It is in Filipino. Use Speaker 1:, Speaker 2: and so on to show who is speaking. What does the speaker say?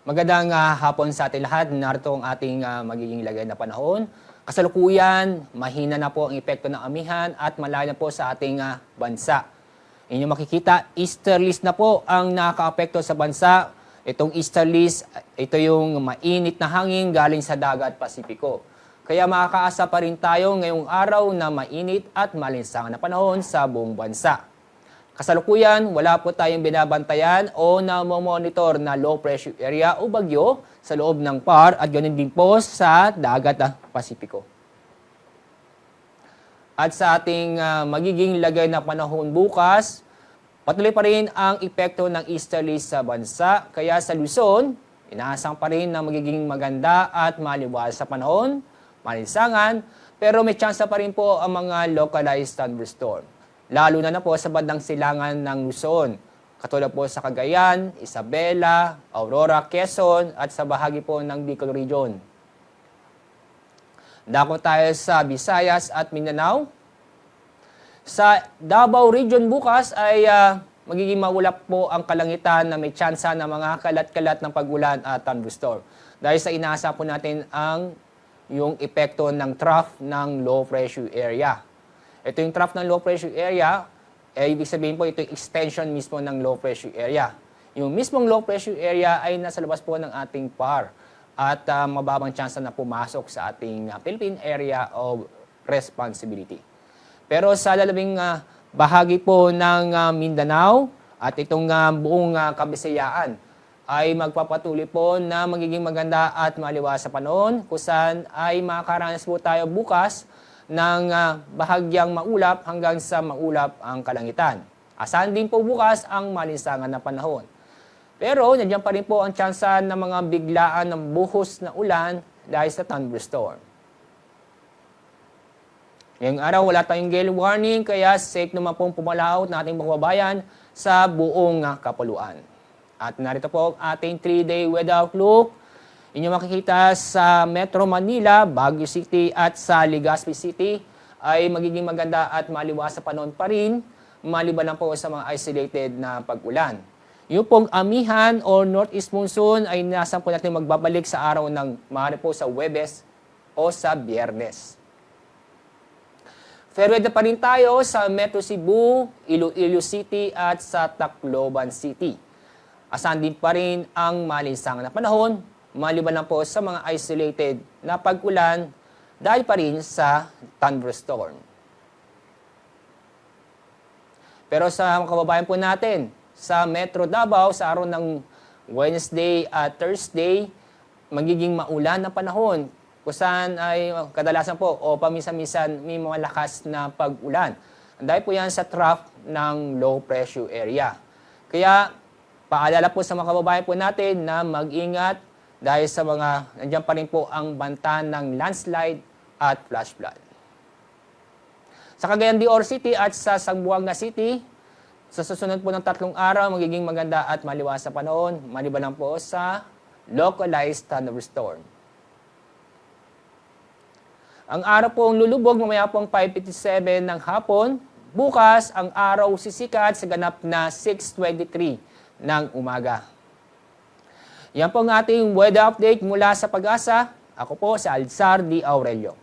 Speaker 1: Magandang hapon sa ating lahat. Narito ang ating magiging lagay na panahon. Kasalukuyan, mahina na po ang epekto ng amihan at malayo na po sa ating bansa. Inyong makikita, easterlies na po ang nakaka-apekto sa bansa. Itong easterlies, ito yung mainit na hangin galing sa dagat Pasipiko. Kaya makakaasa pa rin tayo ngayong araw na mainit at malinsangan na panahon sa buong bansa. Kasalukuyan, wala po tayong binabantayan o namomonitor na low pressure area o bagyo sa loob ng PAR at ganoon din po sa dagat Pasipiko. At sa ating magiging lagay na panahon bukas, patuloy pa rin ang epekto ng easterlies sa bansa. Kaya sa Luzon, inaasang pa rin na magiging maganda at maliwas sa panahon, malinsangan, pero may chance pa rin po ang mga localized thunderstorm. Lalo na po sa bandang silangan ng Luzon, katulad po sa Cagayan, Isabela, Aurora, Quezon at sa bahagi po ng Bicol Region. Dako tayo sa Visayas at Mindanao. Sa Davao Region bukas ay magiging maulap po ang kalangitan na may tsansa ng mga kalat-kalat ng pag-ulan at thunderstorm. Dahil sa inaasa po natin yung epekto ng trough ng low pressure area. Ito yung trough ng low pressure area, ibig sabihin po ito yung extension mismo ng low pressure area. Yung mismong low pressure area ay nasa labas po ng ating PAR at mababang tsansa na pumasok sa ating Philippine Area of Responsibility. Pero sa lalabing bahagi po ng Mindanao at itong buong Kabisayaan ay magpapatuloy po na magiging maganda at maliwas sa panahon kung saan ay makakaranas po tayo bukas ng bahagyang maulap hanggang sa maulap ang kalangitan. Asahan din po bukas ang malinsangan na panahon. Pero nandiyan pa rin po ang tsansa ng mga biglaan ng buhos na ulan dahil sa thunderstorm. Ngayong araw wala tayong gale warning kaya safe naman pong pumalaot ng ating mga kababayan sa buong kapuluan. At narito po ang ating 3-day weather outlook. Inyo makikita sa Metro Manila, Baguio City at sa Legazpi City ay magiging maganda at maliwas sa panahon pa rin, maliban lang po sa mga isolated na pag-ulan. Yung pong amihan o northeast monsoon ay nasan po natin magbabalik sa araw ng maaari po sa Huwebes o sa Biyernes. Fair weather pa rin tayo sa Metro Cebu, Iloilo City at sa Tacloban City. Asahan din pa rin ang malinsangan na panahon, maliban lang po sa mga isolated na pag-ulan dahil pa rin sa thunderstorm. Pero sa mga kababayan po natin, sa Metro Davao, sa araw ng Wednesday at Thursday, magiging maulan na panahon kung saan ay kadalasan po o paminsan-minsan may malakas na pag-ulan. Dahil po yan sa trough ng low pressure area. Kaya paalala po sa mga kababayan po natin na mag-ingat dahil sa mga, nandiyan pa rin po ang banta ng landslide at flash flood. Sa Cagayan de Oro City at sa Zamboanga City, sa susunod po ng 3 araw, magiging maganda at maliwas sa panahon, maliban lang po sa localized thunderstorm. Ang araw pong lulubog mamaya pong 5:57 ng hapon. Bukas, ang araw sisikat sa ganap na 6:23 ng umaga. Yan po ang ating weather update mula sa Pag-asa. Ako po si Alzar D. Aurelio.